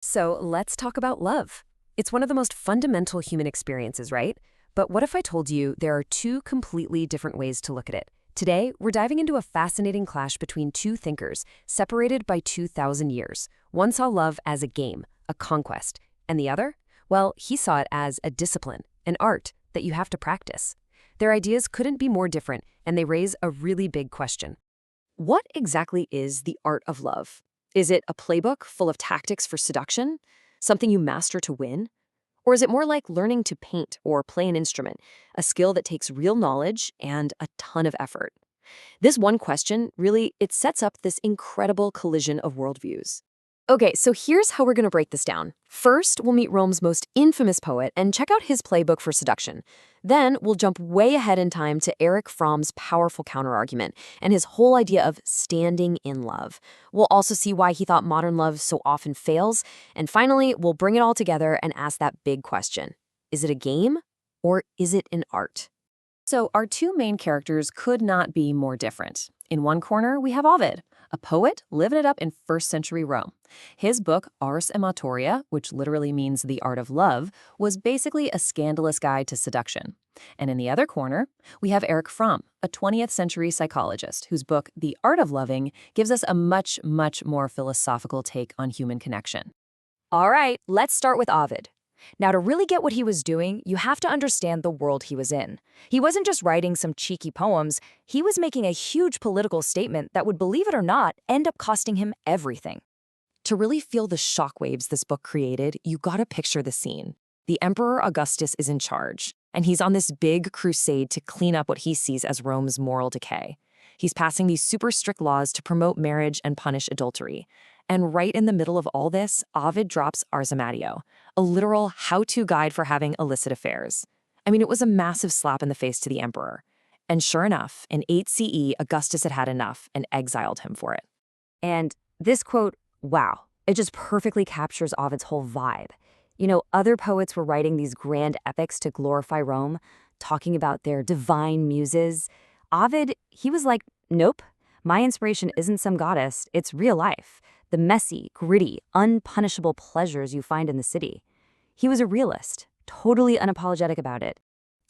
So let's talk about love. It's one of the most fundamental human experiences, right? But what if I told you there are two completely different ways to look at it? Today, we're diving into a fascinating clash between two thinkers, separated by 2,000 years. One saw love as a game, a conquest, and the other? Well, he saw it as a discipline, an art that you have to practice. Their ideas couldn't be more different, and they raise a really big question. What exactly is the art of love? Is it a playbook full of tactics for seduction? Something you master to win? Or is it more like learning to paint or play an instrument, a skill that takes real knowledge and a ton of effort? This one question, really, it sets up this incredible collision of worldviews. Okay, so here's how we're going to break this down. First, we'll meet Rome's most infamous poet and check out his playbook for seduction. Then, we'll jump way ahead in time to Erich Fromm's powerful counterargument and his whole idea of standing in love. We'll also see why he thought modern love so often fails. And finally, we'll bring it all together and ask that big question. Is it a game or is it an art? So our two main characters could not be more different. In one corner, we have Ovid, a poet living it up in first-century Rome. His book, Ars Amatoria, which literally means the art of love, was basically a scandalous guide to seduction. And in the other corner, we have Erich Fromm, a 20th-century psychologist whose book, The Art of Loving, gives us a much, much more philosophical take on human connection. All right, let's start with Ovid. Now, to really get what he was doing, you have to understand the world he was in. He wasn't just writing some cheeky poems, he was making a huge political statement that would, believe it or not, end up costing him everything. To really feel the shockwaves this book created, you gotta picture the scene. The Emperor Augustus is in charge, and he's on this big crusade to clean up what he sees as Rome's moral decay. He's passing these super strict laws to promote marriage and punish adultery. And right in the middle of all this, Ovid drops Ars Amatio, a literal how-to guide for having illicit affairs. I mean, it was a massive slap in the face to the emperor. And sure enough, in 8 CE, Augustus had had enough and exiled him for it. And this quote, wow, it just perfectly captures Ovid's whole vibe. You know, other poets were writing these grand epics to glorify Rome, talking about their divine muses. Ovid, he was like, nope, my inspiration isn't some goddess, it's real life. The messy, gritty, unpunishable pleasures you find in the city. He was a realist, totally unapologetic about it.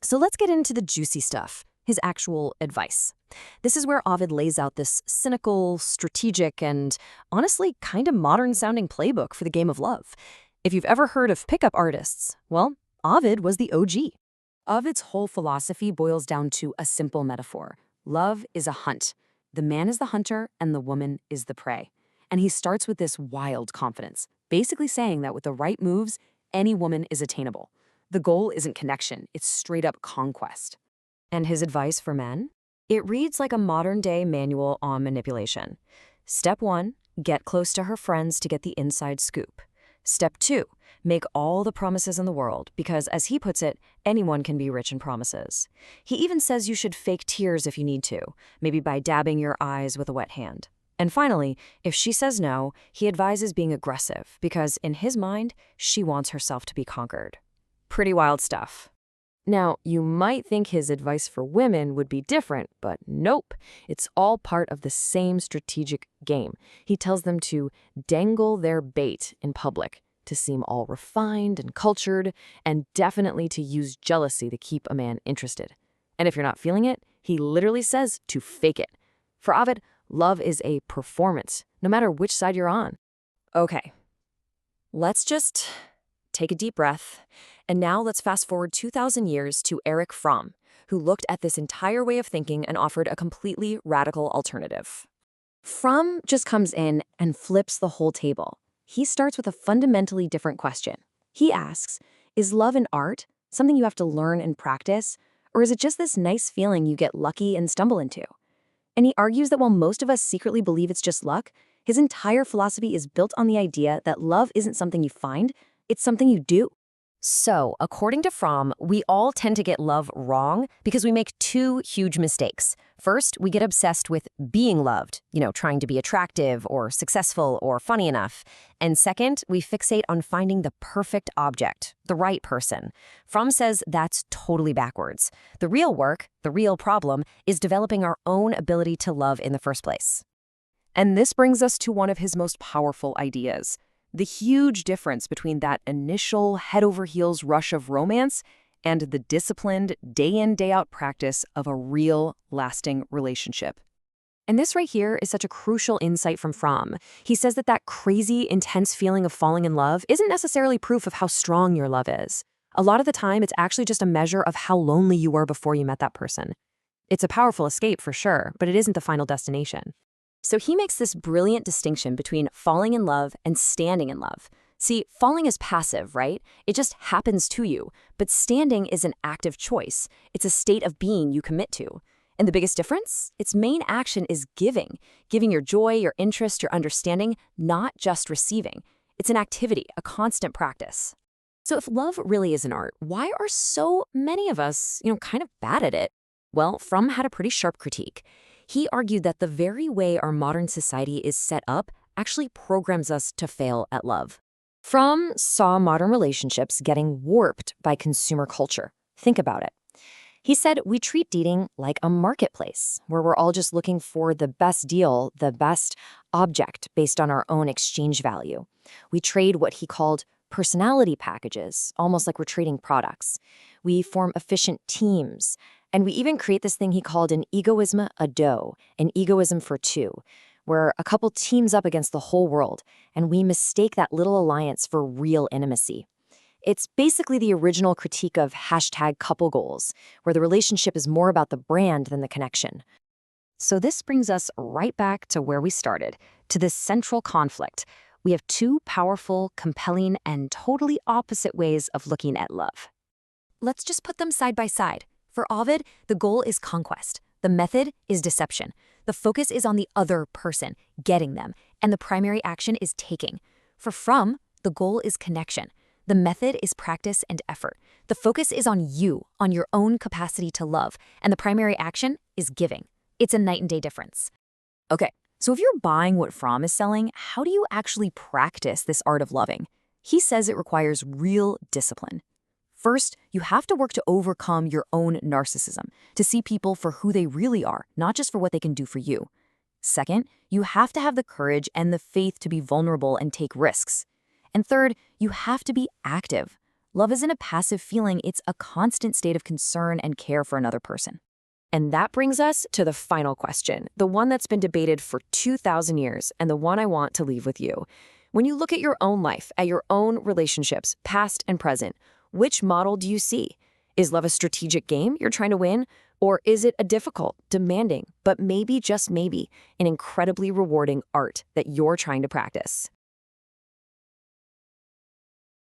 So let's get into the juicy stuff, his actual advice. This is where Ovid lays out this cynical, strategic, and honestly kind of modern-sounding playbook for the game of love. If you've ever heard of pickup artists, well, Ovid was the OG. Ovid's whole philosophy boils down to a simple metaphor. Love is a hunt. The man is the hunter and the woman is the prey. And he starts with this wild confidence, basically saying that with the right moves, any woman is attainable. The goal isn't connection, it's straight-up conquest. And his advice for men? It reads like a modern-day manual on manipulation. Step 1, get close to her friends to get the inside scoop. Step 2, make all the promises in the world, because, as he puts it, anyone can be rich in promises. He even says you should fake tears if you need to, maybe by dabbing your eyes with a wet hand. And finally, if she says no, he advises being aggressive because, in his mind, she wants herself to be conquered. Pretty wild stuff. Now, you might think his advice for women would be different, but nope. It's all part of the same strategic game. He tells them to dangle their bait in public, to seem all refined and cultured, and definitely to use jealousy to keep a man interested. And if you're not feeling it, he literally says to fake it. For Ovid, love is a performance, no matter which side you're on. Okay, let's just take a deep breath. And now let's fast forward 2,000 years to Erich Fromm, who looked at this entire way of thinking and offered a completely radical alternative. Fromm just comes in and flips the whole table. He starts with a fundamentally different question. He asks, is love an art, something you have to learn and practice, or is it just this nice feeling you get lucky and stumble into? And he argues that while most of us secretly believe it's just luck, his entire philosophy is built on the idea that love isn't something you find, it's something you do. So, according to Fromm, we all tend to get love wrong because we make two huge mistakes. First, we get obsessed with being loved, trying to be attractive or successful or funny enough. And second, we fixate on finding the perfect object, the right person. Fromm says that's totally backwards. The real work, the real problem, is developing our own ability to love in the first place. And this brings us to one of his most powerful ideas. The huge difference between that initial head-over-heels rush of romance and the disciplined, day-in, day-out practice of a real, lasting relationship. And this right here is such a crucial insight from Fromm. He says that that crazy, intense feeling of falling in love isn't necessarily proof of how strong your love is. A lot of the time, it's actually just a measure of how lonely you were before you met that person. It's a powerful escape for sure, but it isn't the final destination. So he makes this brilliant distinction between falling in love and standing in love. See, falling is passive, right? It just happens to you. But standing is an active choice. It's a state of being you commit to. And the biggest difference? Its main action is giving. Giving your joy, your interest, your understanding, not just receiving. It's an activity, a constant practice. So if love really is an art, why are so many of us, kind of bad at it? Well, Fromm had a pretty sharp critique. He argued that the very way our modern society is set up actually programs us to fail at love. Fromm saw modern relationships getting warped by consumer culture. Think about it. He said we treat dating like a marketplace, where we're all just looking for the best deal, the best object based on our own exchange value. We trade what he called personality packages, almost like we're trading products. We form efficient teams, and we even create this thing he called an egoism a deux, an egoism for two, where a couple teams up against the whole world, and we mistake that little alliance for real intimacy. It's basically the original critique of #couple goals, where the relationship is more about the brand than the connection. So this brings us right back to where we started, to this central conflict. We have two powerful, compelling, and totally opposite ways of looking at love. Let's just put them side by side. For Ovid, the goal is conquest. The method is deception. The focus is on the other person, getting them, and the primary action is taking. For Fromm, the goal is connection. The method is practice and effort. The focus is on you, on your own capacity to love, and the primary action is giving. It's a night and day difference. Okay, so if you're buying what Fromm is selling, how do you actually practice this art of loving? He says it requires real discipline. First, you have to work to overcome your own narcissism, to see people for who they really are, not just for what they can do for you. Second, you have to have the courage and the faith to be vulnerable and take risks. And third, you have to be active. Love isn't a passive feeling, it's a constant state of concern and care for another person. And that brings us to the final question, the one that's been debated for 2,000 years, and the one I want to leave with you. When you look at your own life, at your own relationships, past and present, which model do you see? Is love a strategic game you're trying to win? Or is it a difficult, demanding, but maybe, just maybe, an incredibly rewarding art that you're trying to practice?